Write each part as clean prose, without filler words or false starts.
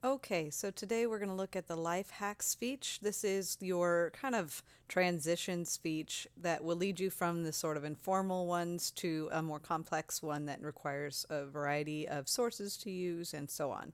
Okay, so today we're going to look at the life hack speech. This is your kind of transition speech that will lead you from the sort of informal ones to a more complex one that requires a variety of sources to use and so on.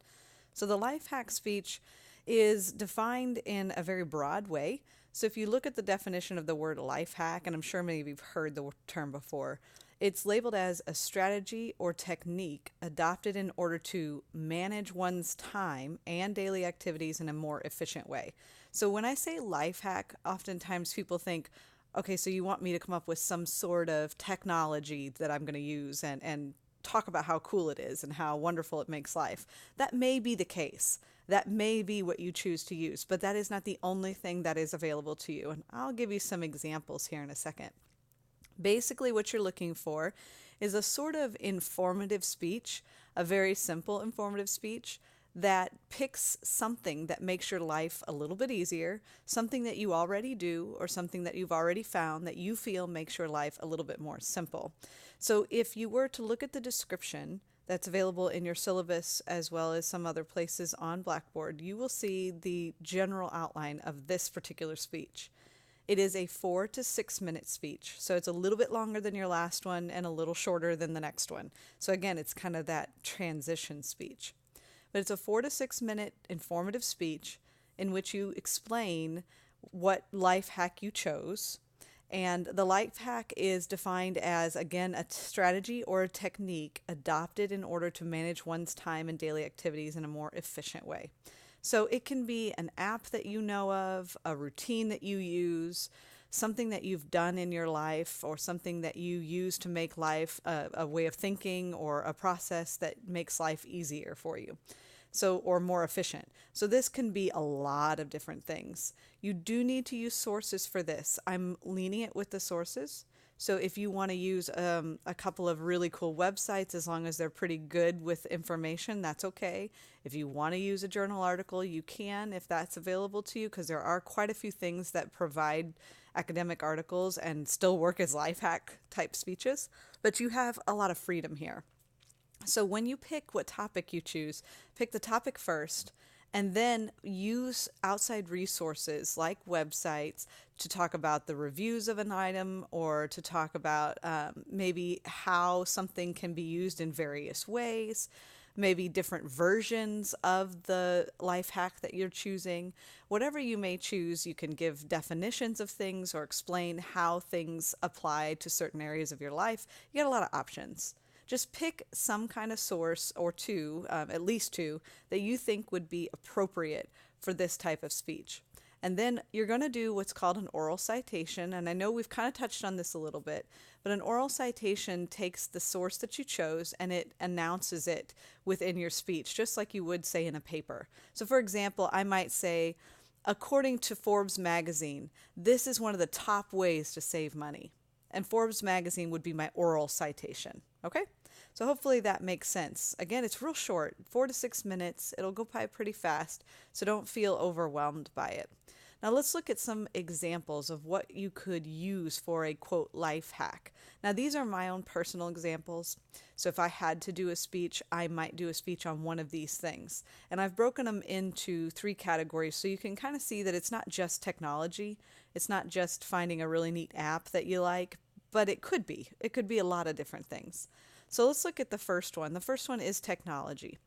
So the life hack speech is defined in a very broad way. So if you look at the definition of the word life hack, and I'm sure many of you've heard the term before, it's labeled as a strategy or technique adopted in order to manage one's time and daily activities in a more efficient way. So when I say life hack, oftentimes people think, okay, so you want me to come up with some sort of technology that I'm going to use and talk about how cool it is and how wonderful it makes life. That may be the case. That may be what you choose to use, but that is not the only thing that is available to you. And I'll give you some examples here in a second. Basically, what you're looking for is a sort of informative speech, a very simple informative speech that picks something that makes your life a little bit easier, something that you already do, or something that you've already found that you feel makes your life a little bit more simple. So, if you were to look at the description that's available in your syllabus as well as some other places on Blackboard, you will see the general outline of this particular speech. It is a 4 to 6 minute speech. So it's a little bit longer than your last one and a little shorter than the next one. So again, it's kind of that transition speech. But it's a 4 to 6 minute informative speech in which you explain what life hack you chose. And the life hack is defined as, again, a strategy or a technique adopted in order to manage one's time and daily activities in a more efficient way. So it can be an app that you know of, a routine that you use, something that you've done in your life, or something that you use to make life a way of thinking or a process that makes life easier for you. So, or more efficient. So, this can be a lot of different things. You do need to use sources for this. I'm lenient with the sources. So if you want to use a couple of really cool websites, as long as they're pretty good with information, that's okay. If you want to use a journal article, you can if that's available to you, because there are quite a few things that provide academic articles and still work as life hack type speeches. But you have a lot of freedom here. So when you pick what topic you choose, pick the topic first and then use outside resources like websites to talk about the reviews of an item or to talk about maybe how something can be used in various ways, maybe different versions of the life hack that you're choosing. Whatever you may choose, you can give definitions of things or explain how things apply to certain areas of your life. You get a lot of options. Just pick some kind of source or two, at least two, that you think would be appropriate for this type of speech. And then you're going to do what's called an oral citation. And I know we've kind of touched on this a little bit, but an oral citation takes the source that you chose and it announces it within your speech, just like you would say in a paper. So, for example, I might say, according to Forbes magazine, this is one of the top ways to save money. And Forbes magazine would be my oral citation. Okay? So hopefully that makes sense. Again, it's real short, 4 to 6 minutes. It'll go by pretty fast, so don't feel overwhelmed by it. Now let's look at some examples of what you could use for a quote life hack. Now these are my own personal examples. So if I had to do a speech, I might do a speech on one of these things. And I've broken them into 3 categories so you can kind of see that it's not just technology. It's not just finding a really neat app that you like, but it could be. It could be a lot of different things. So let's look at the first one. The first one is technology.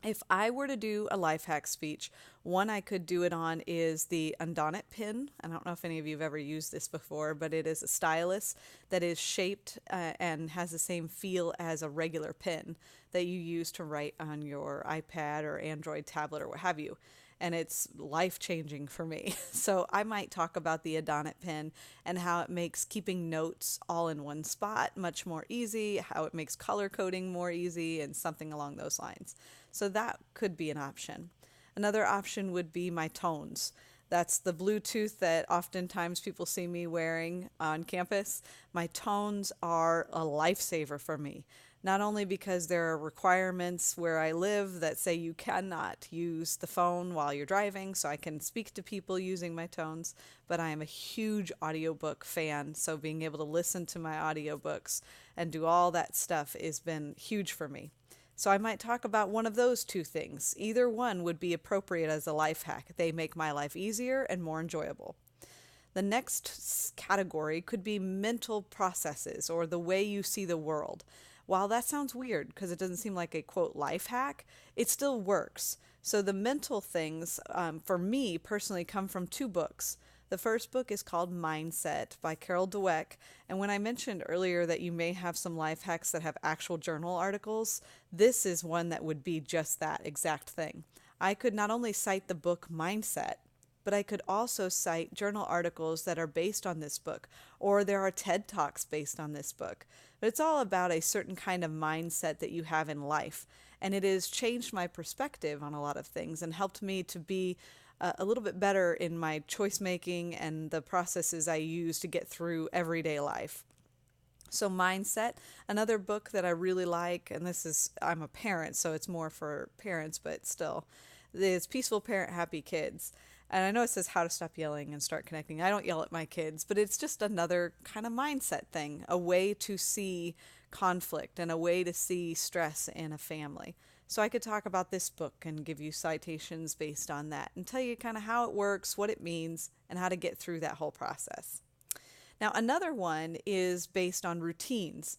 If I were to do a life hack speech, one I could do it on is the Undonit pen. I don't know if any of you have ever used this before, but it is a stylus that is shaped and has the same feel as a regular pen that you use to write on your iPad or Android tablet or what have you. And it's life changing for me. So I might talk about the Adonit pen and how it makes keeping notes all in one spot much more easy, how it makes color coding more easy, and something along those lines. So that could be an option. Another option would be my tones. That's the Bluetooth that oftentimes people see me wearing on campus. My tones are a lifesaver for me. Not only because there are requirements where I live that say you cannot use the phone while you're driving, so I can speak to people using my tones, but I am a huge audiobook fan, so being able to listen to my audiobooks and do all that stuff has been huge for me. So I might talk about one of those two things. Either one would be appropriate as a life hack. They make my life easier and more enjoyable. The next category could be mental processes or the way you see the world. While that sounds weird because it doesn't seem like a quote life hack, it still works. So the mental things, for me personally, come from two books. The first book is called Mindset by Carol Dweck. And when I mentioned earlier that you may have some life hacks that have actual journal articles, this is one that would be just that exact thing. I could not only cite the book Mindset, but I could also cite journal articles that are based on this book, or there are TED Talks based on this book. But it's all about a certain kind of mindset that you have in life. And it has changed my perspective on a lot of things and helped me to be a little bit better in my choice making and the processes I use to get through everyday life. So Mindset, another book that I really like, and I'm a parent, so it's more for parents, but still, is Peaceful Parent, Happy Kids. And I know it says how to stop yelling and start connecting. I don't yell at my kids, but it's just another kind of mindset thing, a way to see conflict and a way to see stress in a family. So I could talk about this book and give you citations based on that and tell you kind of how it works, what it means, and how to get through that whole process. Now, another one is based on routines.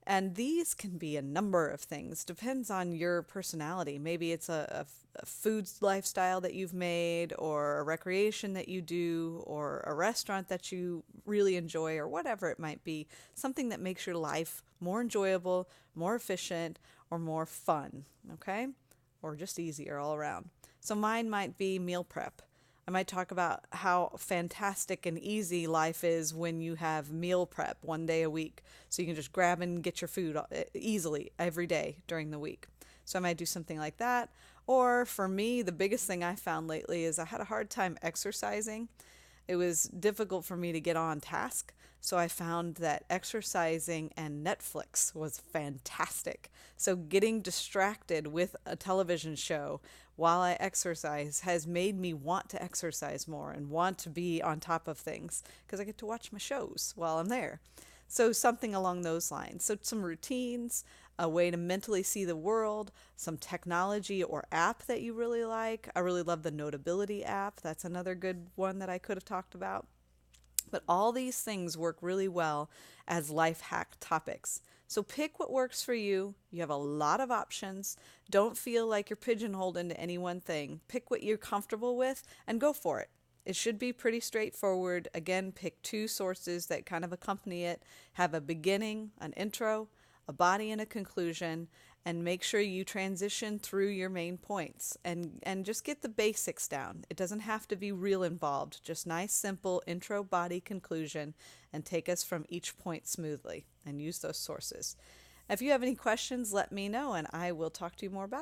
And these can be a number of things, depends on your personality. Maybe it's a food lifestyle that you've made, or a recreation that you do, or a restaurant that you really enjoy, or whatever it might be. Something that makes your life more enjoyable, more efficient, or more fun, okay? Or just easier all around. So mine might be meal prep. I might talk about how fantastic and easy life is when you have meal prep one day a week. So you can just grab and get your food easily every day during the week. So I might do something like that. Or for me, the biggest thing I found lately is I had a hard time exercising. It was difficult for me to get on task. So I found that exercising and Netflix was fantastic. So getting distracted with a television show while I exercise has made me want to exercise more and want to be on top of things because I get to watch my shows while I'm there. So something along those lines. So some routines, a way to mentally see the world, some technology or app that you really like. I really love the Notability app. That's another good one that I could have talked about. But all these things work really well as life hack topics. So pick what works for you. You have a lot of options. Don't feel like you're pigeonholed into any one thing. Pick what you're comfortable with and go for it. It should be pretty straightforward. Again, pick two sources that kind of accompany it. Have a beginning, an intro, a body, and a conclusion, and make sure you transition through your main points and just get the basics down. It doesn't have to be real involved. Just nice, simple intro, body, conclusion, and take us from each point smoothly and use those sources. If you have any questions, let me know and I will talk to you more about it.